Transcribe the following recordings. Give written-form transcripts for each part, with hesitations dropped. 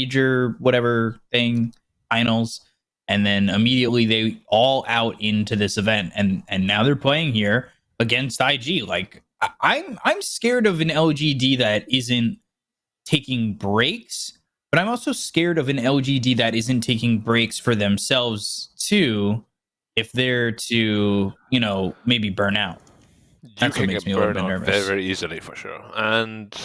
major whatever thing finals, and then immediately they all out into this event, and now they're playing here against IG. Like I'm scared of an LGD that isn't taking breaks, but I'm also scared of an LGD that isn't taking breaks for themselves too, if they're to, you know, maybe burn out. That's what makes me a little bit nervous. Very, very easily, for sure. And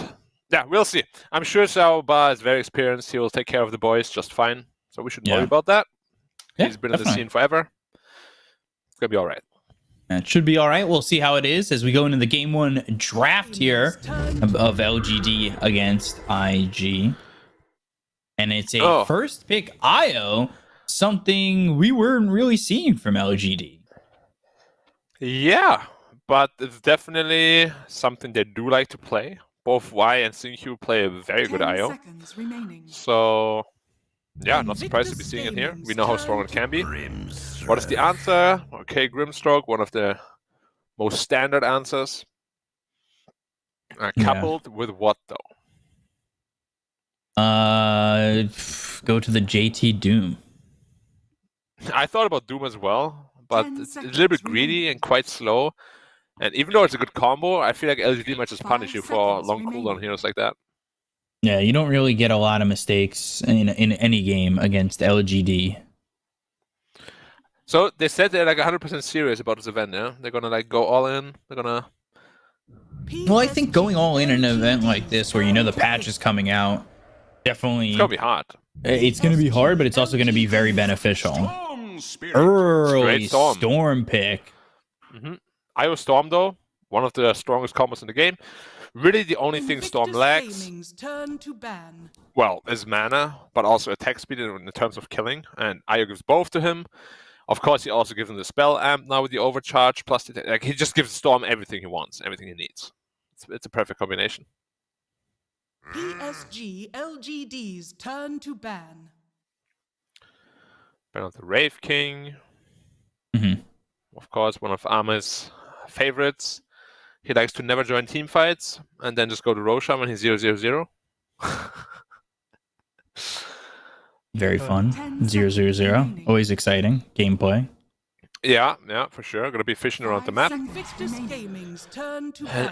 yeah, we'll see. I'm sure Xiaoba is very experienced. He will take care of the boys just fine. So we shouldn't worry about that. Yeah, he's been in the scene forever. It's going to be all right. It should be all right. We'll see how it is as we go into the game one draft here of LGD against IG. And it's a first pick IO, something we weren't really seeing from LGD. Yeah, but it's definitely something they do like to play. Both Y and Xingqiu play a very good IO. So, yeah, not surprised to be seeing it here. We know how strong it can be. What is the answer? Okay, Grimstroke, one of the most standard answers. Coupled with what, though? Go to the JT Doom. I thought about Doom as well, but it's a little bit greedy and quite slow. And even though it's a good combo, I feel like LGD might just punish you for long cooldown heroes like that. Yeah, you don't really get a lot of mistakes in any game against LGD. So they said they're like 100% serious about this event, yeah? They're gonna like go all in. They're gonna. Well, I think going all in an event like this, where you know the patch is coming out, definitely. It's gonna be hard. It's gonna be hard, but it's also gonna be very beneficial. Early Storm pick. IO Storm, though, one of the strongest combos in the game. Really, the only thing Storm lacks, well, is mana, but also attack speed in terms of killing. And IO gives both to him. Of course, he also gives him the spell amp now with the overcharge. Plus, like, he just gives Storm everything he wants, everything he needs. It's a perfect combination. PSG LGD's turn to ban. Ban out the Wraith King. Of course, one of Armor's favorites. He likes to never join team fights and then just go to Roshan when he's 0-0-0. Very fun. 0-0-0. Always exciting. Gameplay. Yeah, for sure. Gonna be fishing around the map. And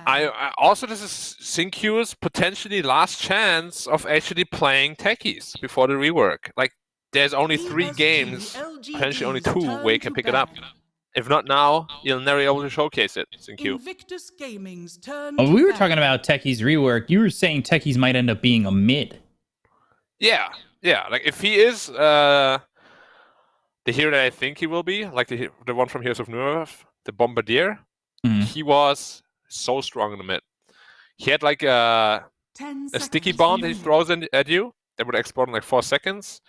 I also, this is Xingqiu's potentially last chance of actually playing techies before the rework. Like, there's only 3 games, potentially only 2, where you can pick it up. If not now, you'll never be able to showcase it, Xingqiu. We were talking about Techies rework. You were saying Techies might end up being a mid. Yeah. Like, if he is the hero that I think he will be, like the one from Heroes of Newerth, the Bombardier, he was so strong in the mid. He had like a sticky bomb that he throws at you that would explode in like 4 seconds.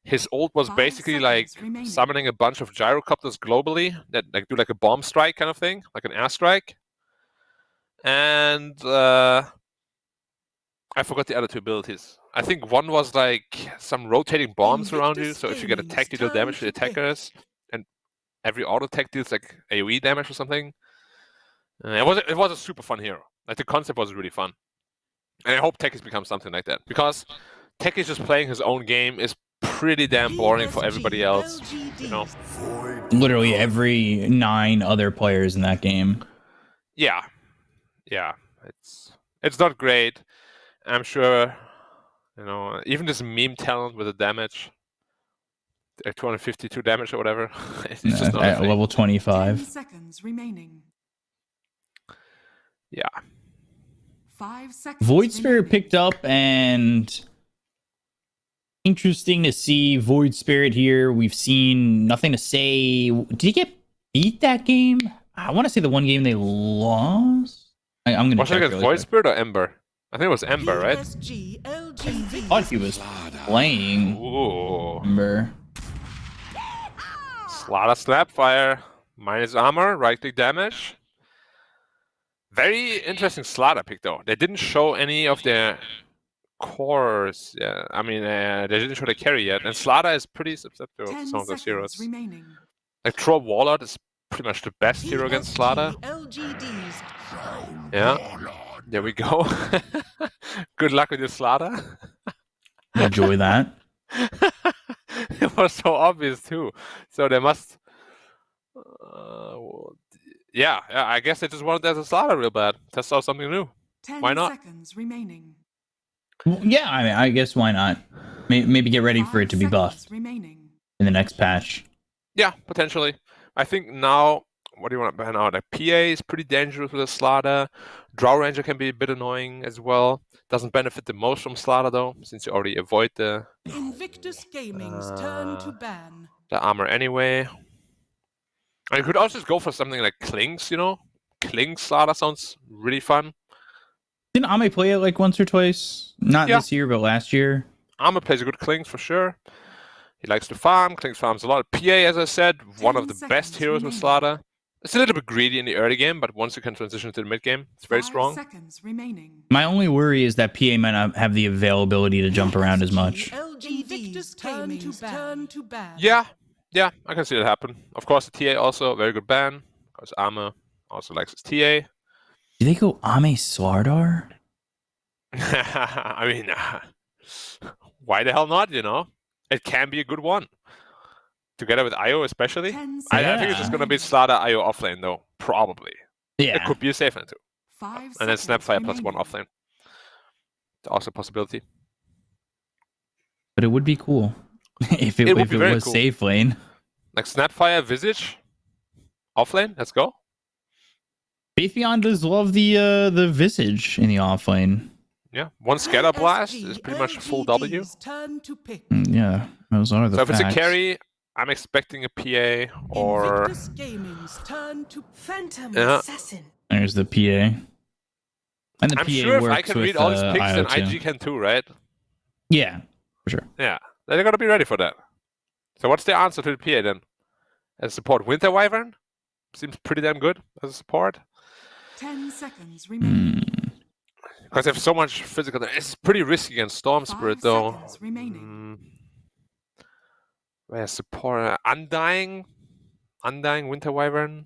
His ult was basically like summoning a bunch of gyrocopters globally that like do like a bomb strike kind of thing, like an airstrike. And I forgot the other 2 abilities. I think one was like some rotating bombs around you, so if you get attacked, you deal damage to the attackers, and every auto attack deals like AoE damage or something. It was a super fun hero. Like, the concept was really fun, and I hope Techies becomes something like that, because Techies just playing his own game is pretty damn boring for everybody else, you know. Literally every 9 other players in that game. Yeah, it's not great. I'm sure, you know, even this meme talent with the damage, 252 damage or whatever, it's just not at level 25. 10 seconds remaining. Yeah. 5 seconds. Void Spirit picked up, and interesting to see Void Spirit here. We've seen nothing to say. Did he get beat that game? I want to say the one game they lost. I'm gonna. Was it against Void Spirit or Ember? I think it was Ember, right? I thought he was playing Ember. Slaughter Snapfire. Minus armor, right click damage. Very interesting Slaughter pick, though. They didn't show any of their cores. Yeah, I mean, they didn't show the carry yet. And Slaughter is pretty susceptible to some of those heroes. Like, Troll Warlord is pretty much the best hero against Slaughter. Yeah. There we go. Good luck with your Slaughter. enjoy that. It was so obvious too. So they must. Yeah, I guess they just wanted that to slaughter real bad. Test out something new. 10 Why not? seconds remaining. Well, yeah, I mean, I guess why not? Maybe get ready for it to be 5 buffed seconds remaining. in the next patch. Yeah, potentially. I think now, what do you want to ban out? Like PA is pretty dangerous with a slaughter. Draw Ranger can be a bit annoying as well. Doesn't benefit the most from slaughter though, since you already avoid the Invictus Gaming's turn to ban. armor anyway. And you could also just go for something like Kling's, you know? Kling's slaughter sounds really fun. Didn't Ame play it like once or twice? Not this year, but last year. Armor plays a good Kling's for sure. He likes to farm. Kling's farms a lot. PA, as I said, one of the best heroes with slaughter. It's a little bit greedy in the early game, but once you can transition to the mid game, it's very strong. 5 seconds remaining. My only worry is that PA might not have the availability to jump around as much. LGD's turn to ban. Yeah, I can see that happen. Of course, the TA also a very good ban, because Armor also likes his TA. Do they go Ame Swardar? I mean, why the hell not, you know? It can be a good one. Together with IO especially. I think it's just going to be Slaughter IO offlane though, probably. Yeah. It could be a safe lane too. 5 And then Snapfire seconds +1 offlane. It's also a possibility. But it would be cool if it was cool. safe lane. Like Snapfire, Visage, offlane, let's go. Faith Beyond does love the Visage in the offlane. Yeah, one Scatter Blast is pretty much a full W. Yeah, those are the So if facts. it's a carry, I'm expecting a PA or... Phantom Assassin. There's the PA. And the I'm PA sure if works I can with, read all these picks, then IO2. IG can too, right? Yeah, for sure. Yeah, they're going to be ready for that. So what's the answer to the PA then? As support, Winter Wyvern? Seems pretty damn good as a support. 10 seconds remaining. Because they have so much physical. It's pretty risky against Storm Spirit, though. 5 seconds remaining. Where's support? Undying? Undying Winter Wyvern?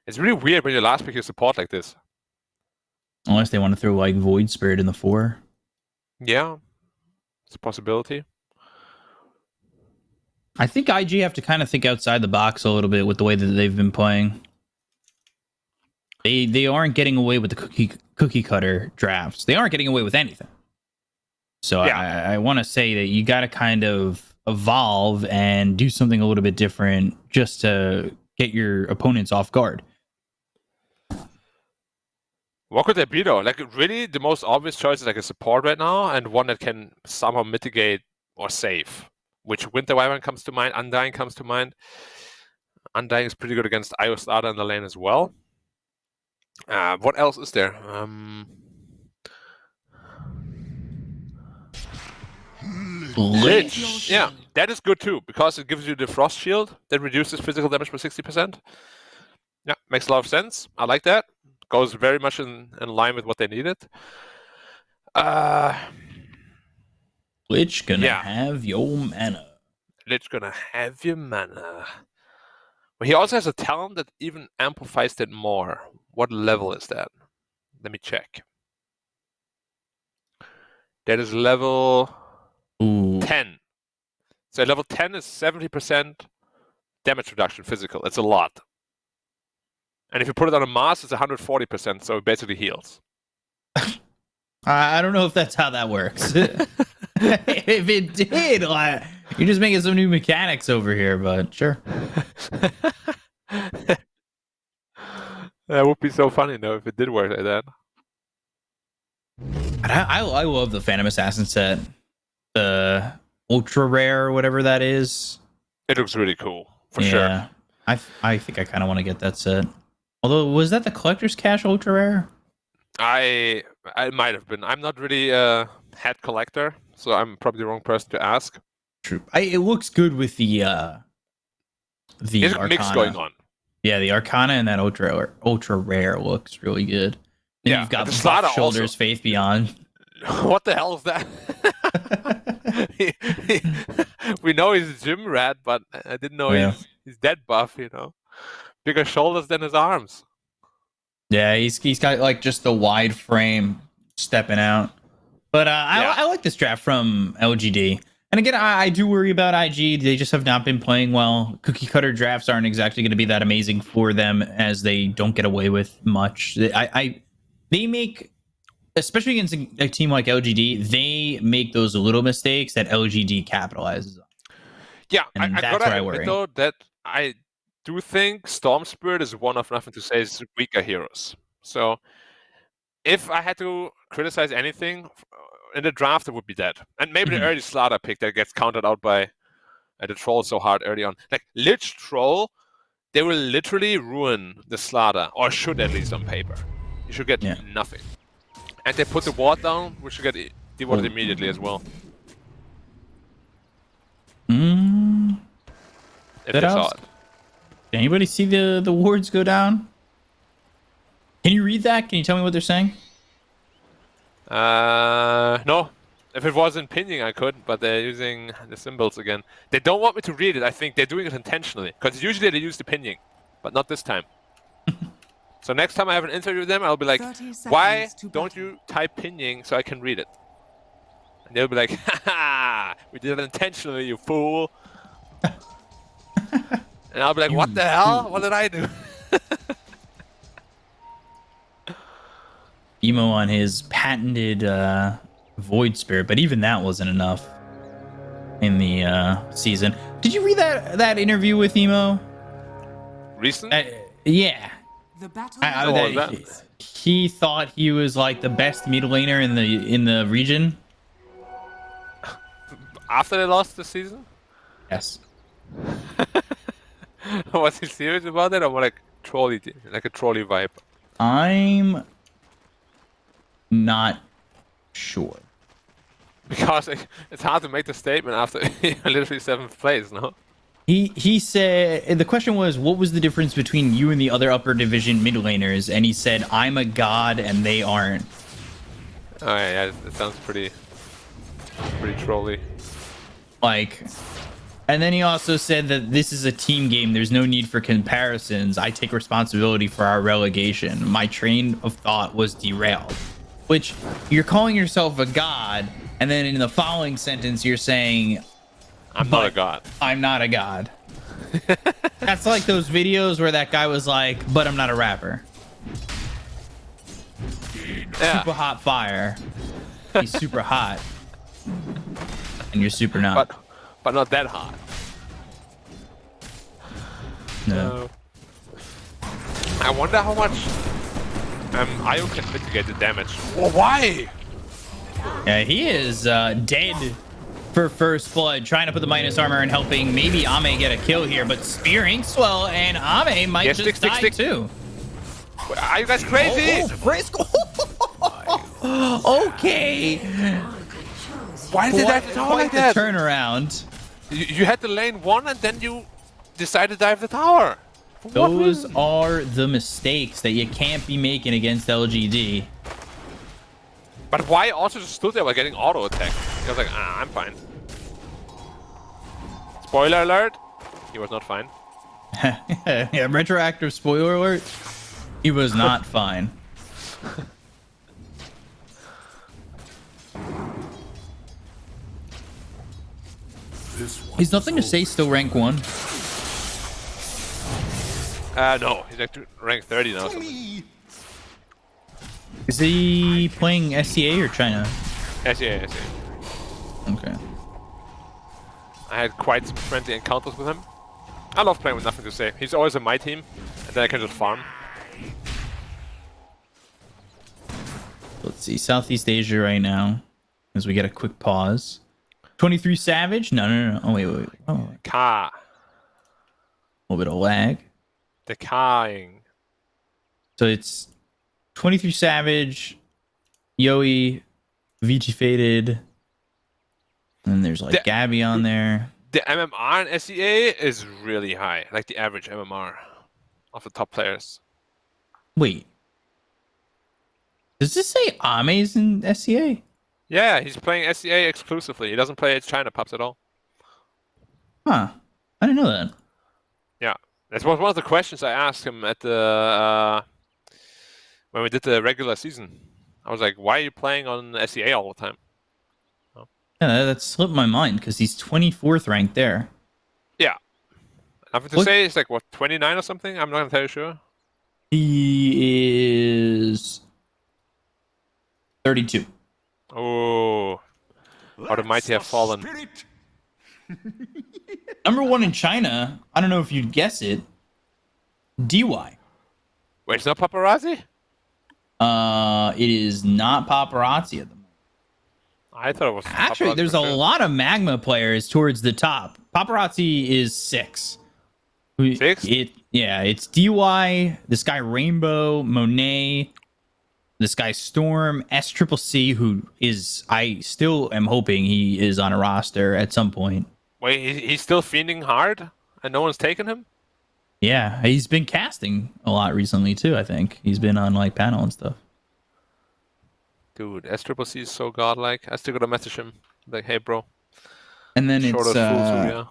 It's really weird when you last pick your support like this. Unless they want to throw like Void Spirit in the 4. Yeah, it's a possibility. I think IG have to kind of think outside the box a little bit with the way that they've been playing. They aren't getting away with the cookie cutter drafts. They aren't getting away with anything. So yeah. I want to say that you got to kind of evolve and do something a little bit different just to get your opponents off guard. What could that be though? Like really, the most obvious choice is like a support right now, and one that can somehow mitigate or save. Which Winter Wyvern comes to mind, Undying comes to mind. Undying is pretty good against IO Slaughter in the lane as well. What else is there? Lich. Yeah, that is good too, because it gives you the Frost Shield that reduces physical damage by 60%. Yeah, makes a lot of sense. I like that. Goes very much in line with what they needed. Lich gonna have your mana. Lich gonna have your mana. But he also has a talent that even amplifies that more. What level is that? Let me check. That is level 10. So level 10 is 70% damage reduction physical. It's a lot. And if you put it on a mass, it's 140%, so it basically heals. I don't know if that's how that works. If it did, you're just making some new mechanics over here, but sure. That would be so funny, though, if it did work like that. I love the Phantom Assassin set. The ultra rare or whatever that is. It looks really cool, for sure. I think I kind of want to get that set. Although, was that the Collector's Cache ultra rare? I might have been. I'm not really a hat collector, so I'm probably the wrong person to ask. True. It looks good with the There's a mix going on. Yeah, the Arcana and that ultra rare looks really good. And yeah, you've got the Buff Shoulders, also. Faith Beyond. What the hell is that? We know he's a gym rat, but I didn't know he's dead buff, you know. Bigger shoulders than his arms. Yeah, he's got like just the wide frame stepping out. But I like this draft from LGD. And again, I do worry about IG. They just have not been playing well. Cookie cutter drafts aren't exactly going to be that amazing for them, as they don't get away with much. They make, especially against a team like LGD, they make those little mistakes that LGD capitalizes on. Yeah, And I that's gotta where I admit worry. though that I do think Storm Spirit is one of Nothing to Say's weaker heroes. So if I had to criticize anything in the draft, it would be that. And maybe the early Slaughter pick that gets counted out by the Troll so hard early on. Like, Lich Troll, they will literally ruin the Slaughter, or should at least on paper. You should get nothing. And they put the ward down, we should get dewarded immediately as well. If they saw it. Did anybody see the wards go down? Can you read that? Can you tell me what they're saying? No. If it wasn't pinging, I could, but they're using the symbols again. They don't want me to read it. I think they're doing it intentionally, because usually they use the pinging, but not this time. So next time I have an interview with them, I'll be like, why don't you type pinging so I can read it? And they'll be like, haha, we did it intentionally, you fool. And I'll be like, what the hell? What did I do? Emo on his patented Void Spirit, but even that wasn't enough in the season. Did you read that interview with Emo? Recent? Yeah. The battle. He thought he was like the best mid laner in the region. After they lost the season? Yes. Was he serious about it, or more like trolley, like a trolley vibe? I'm not sure. Because it's hard to make the statement after literally 7th place, no? He said, the question was, what was the difference between you and the other upper division mid laners? And he said, I'm a god and they aren't. Oh yeah, it sounds pretty trolly. Like, and then he also said that this is a team game. There's no need for comparisons. I take responsibility for our relegation. My train of thought was derailed. Which, you're calling yourself a god, and then in the following sentence you're saying, I'm not a god. I'm not a god. That's like those videos where that guy was like, but I'm not a rapper. Yeah. Super hot fire. He's super hot. And you're super not. But not that hot. No. I wonder how much Io can mitigate the damage. Well, why? Yeah, he is dead for first blood, trying to put the minus armor and helping maybe Ame get a kill here, but Spear Inkswell and Ame might just die too. Are you guys crazy? Frisk! Okay. Why did that tower like that? Turnaround. You had the lane 1 and then you decided to dive the tower. Those are the mistakes that you can't be making against LGD. But why also just stood there while getting auto attacked? He was like, I'm fine. Spoiler alert, he was not fine. Yeah, retroactive spoiler alert. He was not fine. He's nothing to say, still rank 1. No, he's like rank 30 now. Is he playing SCA or China? SCA. Okay. I had quite some friendly encounters with him. I love playing with Nothing to Say. He's always on my team, and then I can just farm. Let's see, Southeast Asia right now, as we get a quick pause. 23 Savage? No. Oh, wait. Oh, Ka. a little bit of lag. The Ka-ing. So it's 23 Savage, Yoi, VG Faded, and then there's like Gabby on there. The MMR in SEA is really high, like the average MMR of the top players. Wait. Does this say Ame's in SCA? Yeah, he's playing SCA exclusively. He doesn't play China Pups at all. Huh. I didn't know that. Yeah. That was one of the questions I asked him at the when we did the regular season. I was like, why are you playing on SCA all the time? Yeah, that slipped my mind because he's 24th ranked there. Yeah. Nothing to say. It's like, what, 29 or something? I'm not entirely sure. He is 32. Oh. How the mighty have fallen. Number 1 in China, I don't know if you'd guess it, DY. Wait, it's not paparazzi? It is not paparazzi at the moment. I thought it was Actually, paparazzi there's for a sure. lot of Magma players towards the top. Paparazzi is 6. 6? It's DY, this guy Rainbow, Monet, this guy Storm, SCCC, who is, I still am hoping he is on a roster at some point. Wait, he's still fiending hard? And no one's taken him? Yeah, he's been casting a lot recently too, I think. He's been on like panel and stuff. Dude, SCCC is so godlike. I still gotta message him. Like, hey, bro. And then Short it's of fools we are.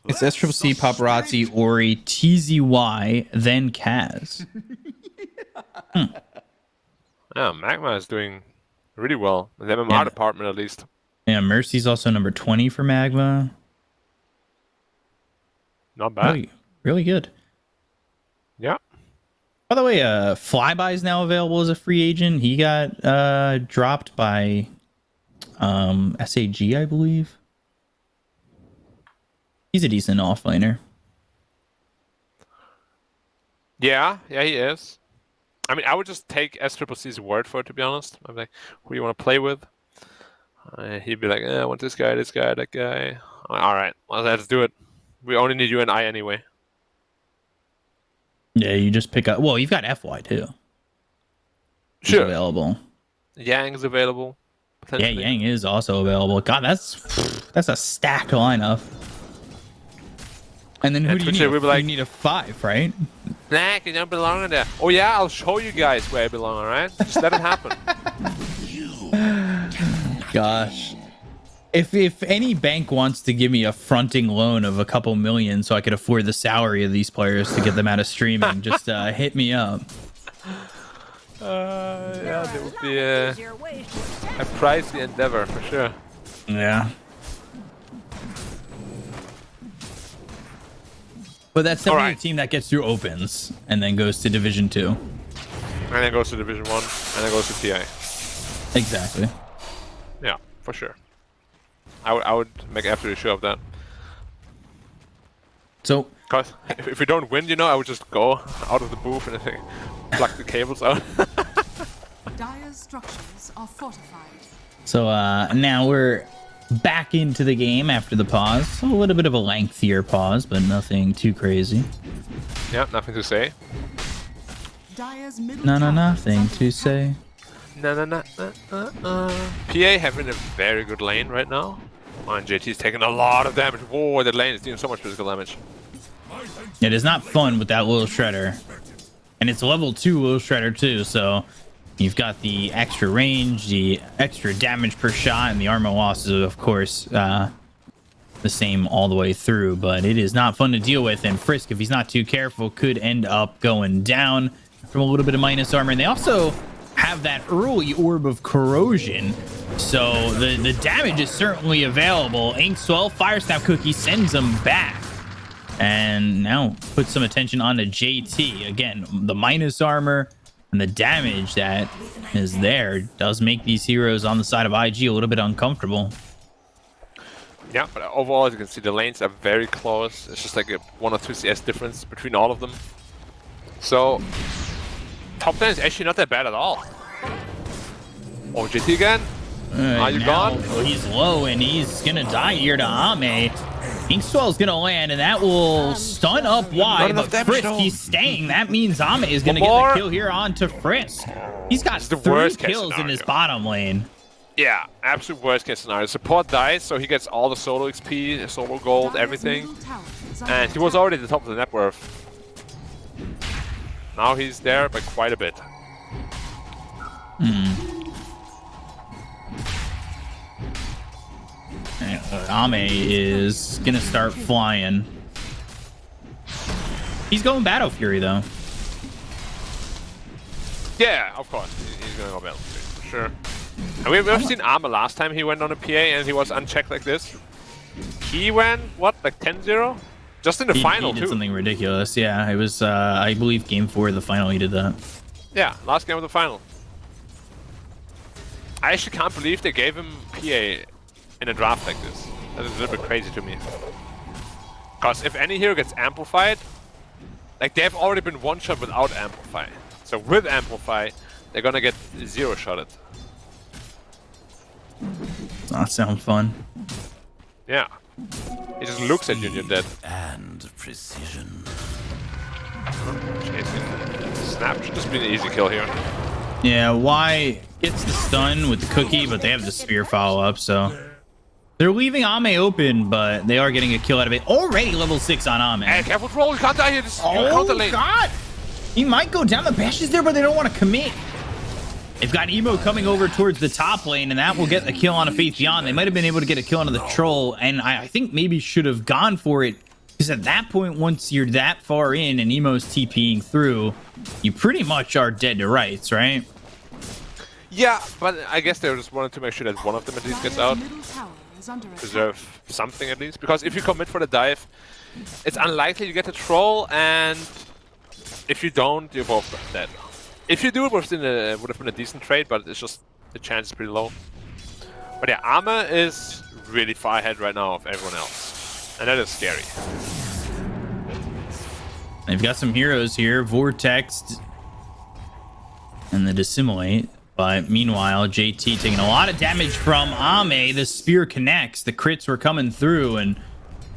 it's SCCC, Paparazzi, Ori, TZY, then Kaz. Yeah, Magma is doing really well. In the MMR Yeah. department, at least. Yeah, Mercy's also number 20 for Magma. Not bad. Really good. Yeah. By the way, Flyby is now available as a free agent. He got dropped by SAG, I believe. He's a decent offlaner. Yeah, he is. I mean, I would just take SCCC's word for it, to be honest. I'm like, who do you want to play with? He'd be like, I want this guy, that guy. All right, well, let's do it. We only need you and I anyway. Yeah, you just pick up. Well, you've got FY too. He's Sure. available. Yang's available. Yeah, Yang is also available. God, that's a stacked lineup. And then who And do you Twitcher need? will be like- You need a 5, right? Nah, you don't belong in there. Oh yeah, I'll show you guys where I belong, alright? Just let it happen. Gosh. If any bank wants to give me a fronting loan of a couple million so I could afford the salary of these players to get them out of streaming, just hit me up. Yeah, that would be a pricey endeavor for sure. Yeah. But that's definitely Alright. a team that gets through opens and then goes to Division 2. And then goes to Division 1, and then goes to TI. Exactly. Yeah, for sure. I would make absolutely sure of that. So, Cause if we don't win, I would just go out of the booth and plug the cables out. Dire's structures are fortified. so now we're back into the game after the pause. A little bit of a lengthier pause, but nothing too crazy. Yeah, nothing to say. Dire's middle Nothing to say. PA having a very good lane right now. And JT's taking a lot of damage. Whoa, that lane is doing so much physical damage. It is not fun with that little shredder. And it's level 2 little shredder too, so you've got the extra range, the extra damage per shot, and the armor loss is of course the same all the way through, but it is not fun to deal with, and Frisk, if he's not too careful, could end up going down from a little bit of minus armor. And they also have that early orb of corrosion, so the damage is certainly available. Inkswell, Fire Snap Cookie sends him back. And now put some attention on to JT. Again, the minus armor and the damage that is there does make these heroes on the side of IG a little bit uncomfortable. Yeah, but overall, as you can see, the lanes are very close. It's just like a 1 or 2 CS difference between all of them. So, top lane is actually not that bad at all. Oh, JT again? Are you gone? Well, he's low and he's gonna die here to Ame. Inkswell's gonna land and that will stun up Y, but Frisk, he's staying. That means Ame is gonna get the kill here onto Frisk. He's got It's the 3 worst case kills in his scenario. bottom lane. Yeah, absolute worst case scenario. Support dies, so he gets all the solo XP, solo gold, everything. And he was already at the top of the net worth. Now he's there by quite a bit. Ame is gonna start flying. He's going Battle Fury though. Yeah, of course. He's gonna go Battle Fury, for sure. We've seen Armor last time he went on a PA and he was unchecked like this. He went, what, like 10-0? Just in the final, he did too. something ridiculous. Yeah, it was, I believe, game 4 of the final he did that. Yeah, last game of the final. I actually can't believe they gave him PA in a draft like this. That is a little bit crazy to me. Because if any hero gets Amplified, like they have already been one-shot without Amplify. So with Amplify, they're gonna get 0-shotted. Does not sound fun. Yeah. He just looks at you and you're dead. And precision. Chasing. Snap should just be an easy kill here. Yeah, Y gets the stun with the cookie, but they have the spear follow-up, so... They're leaving Ame open, but they are getting a kill out of it. Already level 6 on Ame. Hey, careful, troll! You can't die here. This is your counter lane. God! He might go down. The bash is there, but they don't want to commit. They've got Emo coming over towards the top lane, and that will get a kill on a Faith Beyond. They might have been able to get a kill on the troll, and I think maybe should have gone for it, because at that point, once you're that far in and Emo's TPing through, you pretty much are dead to rights, right? Yeah, but I guess they just wanted to make sure that one of them at least gets out. Middle tower is under attack. Preserve something at least, because if you commit for the dive, it's unlikely you get the troll, and if you don't, you're both dead. If you do, it would have been a decent trade, but it's just the chance is pretty low. But yeah, Armor is really far ahead right now of everyone else, and that is scary. They've got some heroes here, Vortex and the Dissimulate. But meanwhile, JT taking a lot of damage from Ame. The spear connects. The crits were coming through, and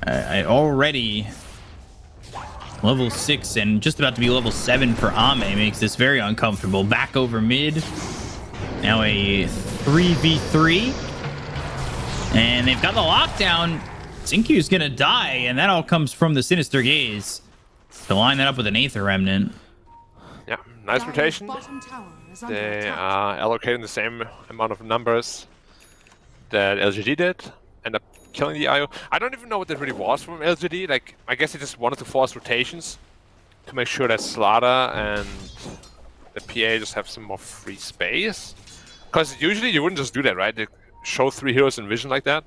already level 6 and just about to be level 7 for Ame makes this very uncomfortable. Back over mid. Now a 3v3. And they've got the lockdown. Zinkyu's going to die, and that all comes from the Sinister Gaze. To line that up with an Aether Remnant. Yeah, nice rotation. Bottom tower is under They attack. are allocating the same amount of numbers that LGD did. End up killing the IO. I don't even know what that really was from LGD. Like, I guess they just wanted to force rotations to make sure that Slaughter and the PA just have some more free space. Because usually you wouldn't just do that, right? They show 3 heroes in vision like that.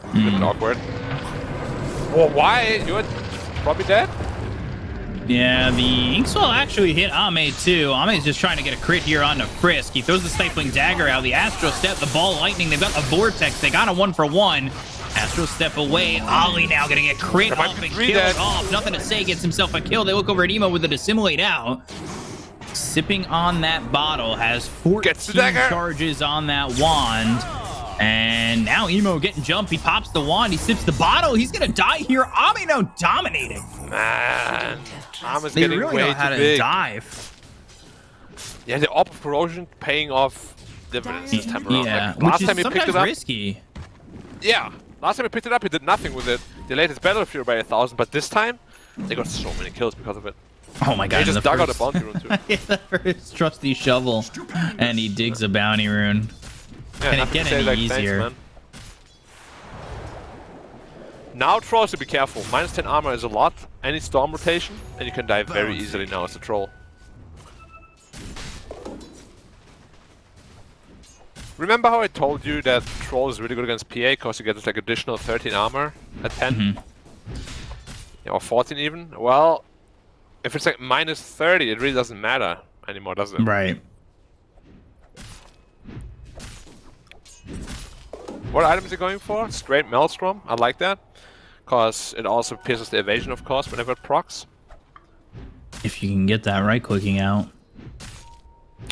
A little bit awkward. Well, why? You're probably dead? Yeah, the Inkswell actually hit Ame too. Ame's just trying to get a crit here onto Frisk. He throws the Stifling Dagger out, the Astro Step, the Ball Lightning. They've got the Vortex. They got a 1-for-1. Astro Step away. Ollie now gonna get crit There might up be and 3 kill dead. it off. Nothing to say, gets himself a kill. They look over at Emo with the Dissimulate out. Sipping on that bottle, has 14 Gets the dagger. charges on that wand. And now Emo getting jumped. He pops the wand. He sips the bottle. He's gonna die here. Ame now dominating. Man, Armor's They getting really way know how too to big. dive. Yeah, the Orb of Corrosion paying off dividends this time around. Yeah, Like, which last is time he picked sometimes it up, risky. yeah, last time he picked it up, he did nothing with it. Delayed his Battle Fury by 1,000, but this time, they got so many kills because of it. Oh my god! He in just the dug out a first- bounty rune too. the first trusty shovel, and he digs a bounty rune. Yeah, Can it nothing get to say, any like, thanks, easier? man. Now trolls to be careful. Minus 10 armor is a lot. Any storm rotation, and you can die very easily now as a troll. Remember how I told you that troll is really good against PA because you get this like additional 13 armor at 10? Yeah, or 14 even? Well, if it's like minus 30, it really doesn't matter anymore, does it? Right. What items are you going for? Straight Maelstrom. I like that. Because it also pierces the evasion, of course, whenever it procs. If you can get that right-clicking out.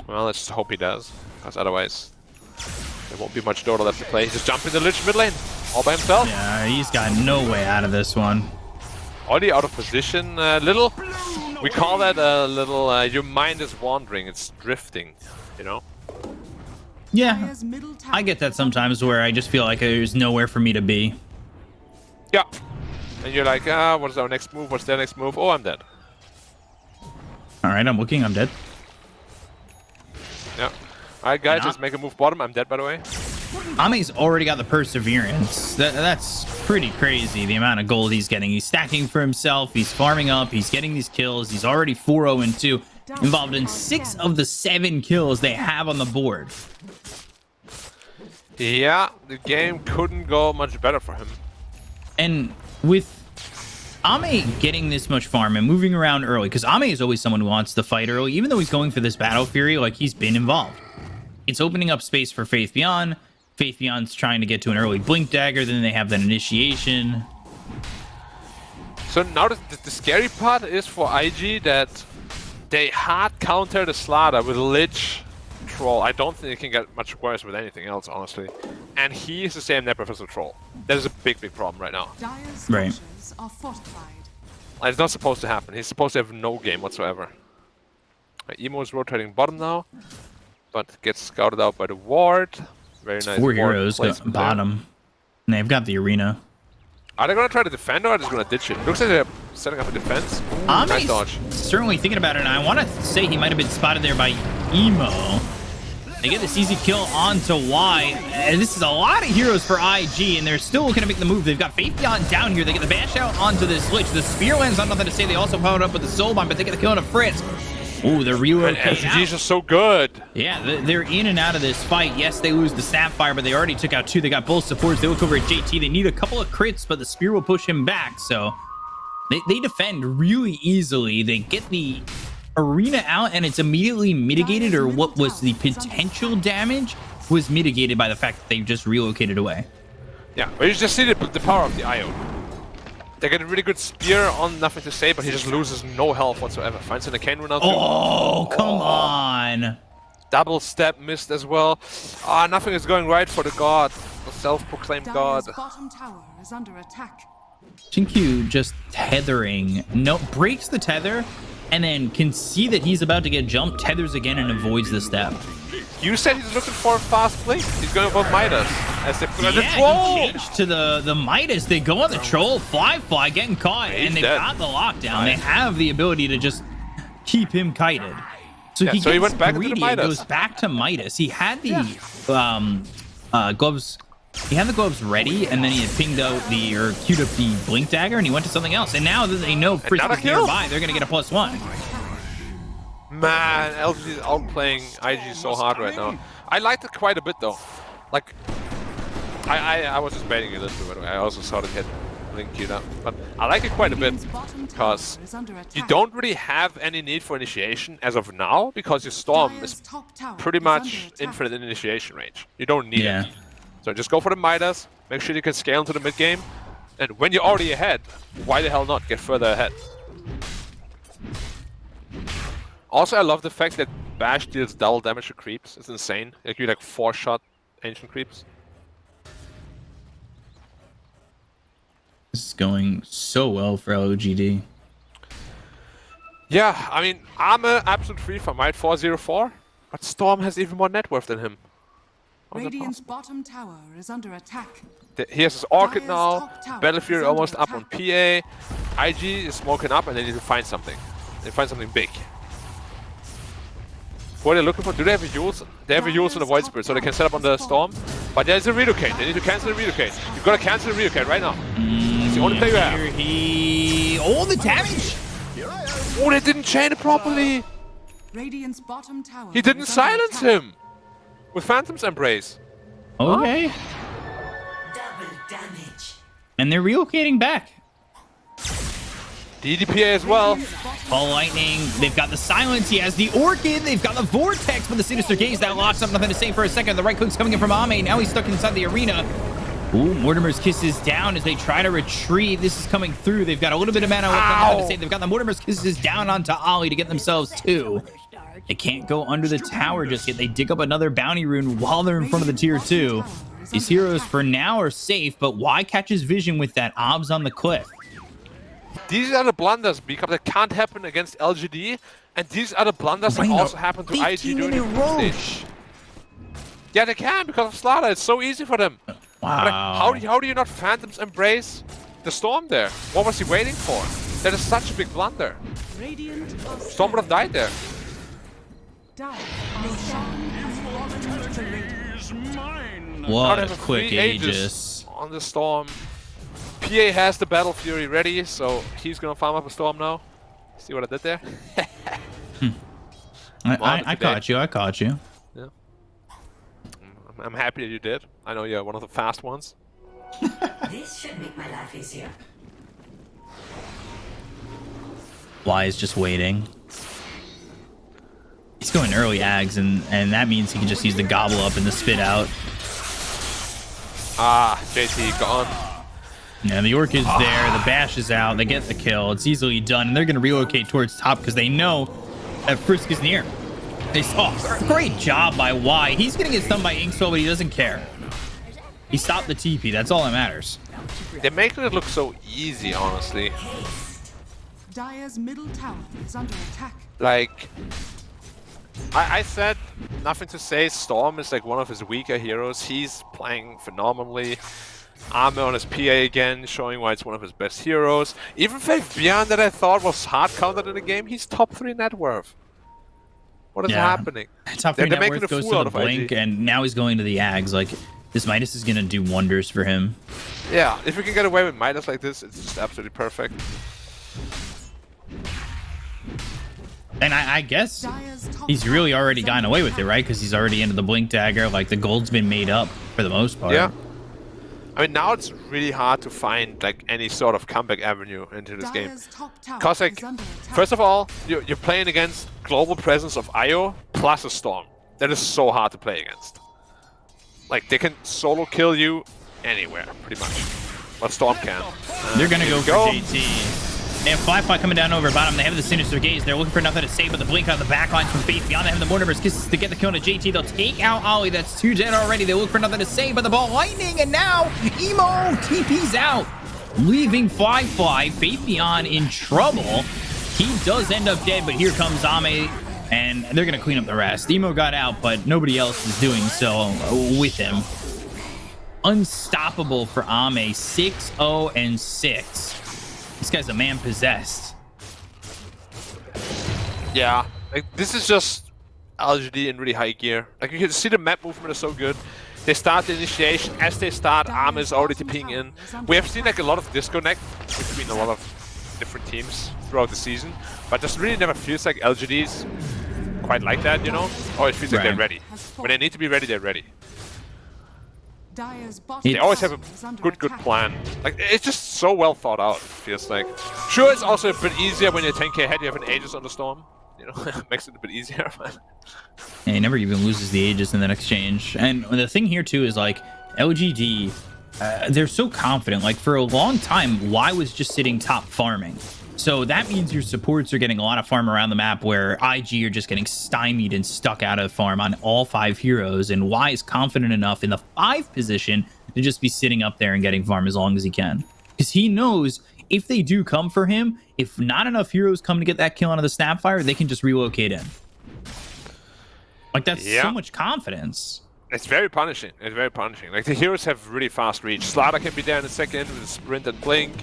Well, let's just hope he does. Because otherwise, there won't be much Dota left to play. He just jumped in the Lich mid lane. All by himself. Yeah, he's got no way out of this one. Already out of position. Little. We call that a little. Your mind is wandering. It's drifting. You know? Yeah, Dire's middle tower I get that is under sometimes where I just feel like there's nowhere for me to be. Yeah. And you're like, what's our next move? What's their next move? Oh, I'm dead. Alright, I'm looking, I'm dead. Yeah. Alright, guys, Yeah. just make a move bottom. I'm dead, by the way. Ame's already got the Perseverance. That's pretty crazy, the amount of gold he's getting. He's stacking for himself, he's farming up, he's getting these kills. He's already 4-0-2, involved in 6 of the 7 kills they have on the board. Yeah, the game couldn't go much better for him. And with Ame getting this much farm and moving around early, because Ame is always someone who wants to fight early, even though he's going for this Battle Fury, like he's been involved. It's opening up space for Faith Beyond. Faith Beyond's trying to get to an early Blink Dagger, then they have that initiation. So now the scary part is for IG that they hard counter the Slaughter with Lich Troll. I don't think they can get much worse with anything else, honestly. And he is the same net buff as the Troll. That is a big problem right now. Dire's Right. structures are fortified. It's not supposed to happen. He's supposed to have no game whatsoever. Emo is rotating bottom now, but gets scouted out by the ward. Very nice. 4 heroes got bottom. And they've got the arena. Are they going to try to defend or are they just going to ditch it? Looks like they're setting up a defense. Ooh, nice dodge. Certainly thinking about it, and I want to say he might have been spotted there by Emo. They get this easy kill onto Y. And this is a lot of heroes for IG, and they're still looking to make the move. They've got Faith Beyond down here. They get the bash out onto this Lich. The Spear lands on nothing to say. They also followed up with the Soul Bomb, but they get the kill on a Fritz. Ooh, they're relocating. LGD is just so good. Yeah, they're in and out of this fight. Yes, they lose the Sapphire, but they already took out 2. They got both supports. They look over at JT. They need a couple of crits, but the Spear will push him back. So they defend really easily. They get the arena out, and it's immediately mitigated, or what was the potential damage was mitigated by the fact that they just relocated away. Yeah, but you just see the power of the IO. They get a really good spear on nothing to say, but he just loses no health whatsoever. Finds an Arcane Rune out. Oh, come on. Double step missed as well. Ah, nothing is going right for the god. The self-proclaimed god. Dire's bottom tower is under attack. Shinkyu just tethering. No, breaks the tether, and then can see that he's about to get jumped, tethers again, and avoids the step. You said he's looking for a fast blink. He's going for Midas. As they put on the Yeah, troll. he changed to the Midas. They go on the troll, fly, getting caught, He's and they've dead. got the lockdown. They have the ability to just keep him kited. So Yeah, he so he gets went back to the greedy and Midas. goes back to Midas. He had the gloves. He had the gloves ready, and then he had pinged out or queued up the Blink Dagger, and he went to something else. And now that they know Fritz Another is kill. nearby, they're gonna get a +1. Man, LGD is outplaying IG so hard right now. I liked it quite a bit though. Like, I was just baiting a little bit, by the way. I also saw that he had Blink queued up. But I like it quite a bit Radiant's bottom tower because is under attack. you don't really have any need for initiation as of now because your Storm Dire's is top tower pretty is much under attack. infinite in initiation range. You don't need Yeah. it. So just go for the Midas, make sure you can scale into the mid game, and when you're already ahead, why the hell not get further ahead? Also, I love the fact that Bash deals double damage to creeps. It's insane. Like you like 4-shot ancient creeps. This is going so well for LGD. Yeah, I mean, I'm an absolute free for might 404, but Storm has even more net worth than him. How is that Radiant's possible? bottom tower is under attack. He has his Orchid Dire's now, top tower Battle Fury is almost under up on PA, IG is smoking up, and they need to find something. They find something big. What are they looking for? Do they have a use? They have a use on the Void Spirit, so they can set up on the Storm. But there's a relocate. They need to cancel the relocate. You've got to cancel the relocate right now. It's the only play you have. Here he... Oh, the damage! Oh, they didn't chain it properly. Radiant's bottom tower. He didn't is under silence attack. him with Phantom's Embrace. Okay. Double damage. And they're relocating back. DDPA as well. Ball Lightning, they've got the Silence, he has the Orchid, they've got the Vortex, but the Sinister Gaze, that locks up, nothing to say for a second. The right click's coming in from Ame, now he's stuck inside the arena. Ooh, Mortimer's Kiss is down as they try to retreat. This is coming through. They've got a little bit of mana left to say. They've got the Mortimer's Kisses down onto Ollie to get themselves 2. They can't go under the tower just yet. They dig up another bounty rune while they're in front of the tier 2. These heroes for now are safe, but Y catches vision with that obs on the cliff. These are the blunders because they can't happen against LGD, and these are the blunders that also happen to IG during the stage. Yeah, they can because of Slaughter. It's so easy for them. Wow. Like, how do you not Phantoms Embrace the Storm there? What was he waiting for? That is such a big blunder. Radiant are Storm would have died there. Dire are strong as fallen to the raid. Now What they a have quick free Aegis. on the Storm. PA has the Battle Fury ready, so he's gonna farm up a Storm now. See what I did there? I caught you, I caught you. Yeah. I'm happy that you did. I know you're one of the fast ones. This should make my life easier. Y is just waiting. He's going early Ags, and that means he can just use the gobble up and the spit out. Ah, JT gone. Now the Orc is there, the Bash is out, they get the kill, it's easily done, and they're going to relocate towards top because they know that Frisk is near. They saw great job by Y. He's going to get stunned by Inkswell, but he doesn't care. He stopped the TP, that's all that matters. They're making it look so easy, honestly. Dire's middle tower is under attack. Like, I said nothing to say. Storm is like one of his weaker heroes. He's playing phenomenally. Armor on his PA again, showing why it's one of his best heroes. Even Fabian, that I thought was hard countered in the game, he's top 3 net worth. What is happening? Top 3 net making worth a goes fool to out the of Blink, IG. and now he's going to the Ags. Like, this Midas is going to do wonders for him. Yeah, if we can get away with Midas like this, it's just absolutely perfect. And I guess Dire's top he's really tower already is gotten under away with it, attack. right? Because he's already into the Blink Dagger. Like, the gold's been made up for the most part. Yeah. I mean, now it's really hard to find like any sort of comeback avenue into this game. Dire's top tower Because, like, is under attack. first of all, you're playing against global presence of IO plus a Storm. That is so hard to play against. Like, they can solo kill you anywhere, pretty much. But Storm can. They're going to Here go we for JT. They have Firefly coming down over bottom. They have the Sinister Gaze. They're looking for nothing to save but the Blink on the back lines from Faith Beyond. They have the Mortimer's Kisses to get the kill to JT. They'll take out Ollie. That's 2 dead already. They look for nothing to save but the ball lightning. And now Emo TP's out, leaving Firefly. Faith Beyond in trouble. He does end up dead, but here comes Ame, and they're going to clean up the rest. Emo got out, but nobody else is doing so with him. Unstoppable for Ame. 6-0-6. This guy's a man possessed. Yeah, like, this is just LGD in really high gear. Like, you can see the map movement is so good. They start the initiation. As they start, Arm is already TPing in. We have seen like a lot of disconnect between a lot of different teams throughout the season, but this really never feels like LGD's quite like that, you know? Or it feels like they're Right. ready. When they need to be ready, they're ready. Dire's bottom They always have tower is a under good attack. plan. Like, it's just so well thought out, it feels like. Sure, it's also a bit easier when you're 10k ahead, you have an Aegis on the Storm. You know, makes it a bit easier. And he never even loses the Aegis in that exchange. And the thing here too is like LGD, they're so confident. Like for a long time, Y was just sitting top farming. So that means your supports are getting a lot of farm around the map where IG are just getting stymied and stuck out of farm on all 5 heroes. And Y is confident enough in the 5 position to just be sitting up there and getting farm as long as he can. Because he knows if they do come for him, if not enough heroes come to get that kill out of the Snapfire, they can just relocate in. Like, that's so much confidence. It's very punishing. It's very punishing. Like, the heroes have really fast reach. Slaughter can be there in a second with a sprint and blink.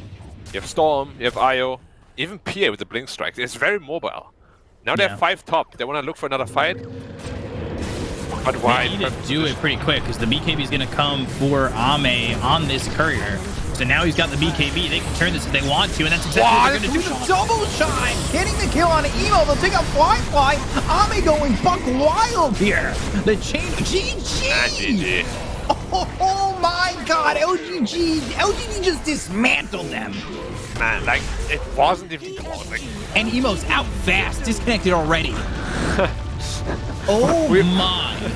You have Storm, you have IO, even PA with the blink strike. It's very mobile. Now they have 5 top. They want to look for another fight. But why? They need to do it pretty quick because the BKB is going to come for Ame on this courier. So now he's got the BKB. They can turn this if they want to, and that's exactly what they're going to do. The double shine, getting the kill on Emo. They'll take out Firefly. Ame going buck wild here. The chain, GG. Oh my God, LGD just dismantled them. Man, like, it wasn't even close. Like, and Emo's out fast, disconnected already. Oh my.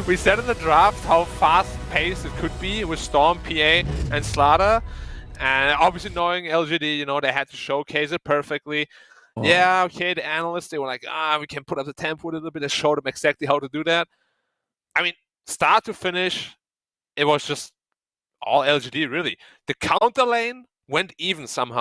We said in the draft how fast-paced it could be with Storm, PA, and Slaughter. And obviously knowing LGD, you know, they had to showcase it perfectly. Oh. Yeah, okay, the analysts, they were like, we can put up the tempo a little bit and show them exactly how to do that. I mean, start to finish, it was just all LGD, really. The counter lane went even somehow.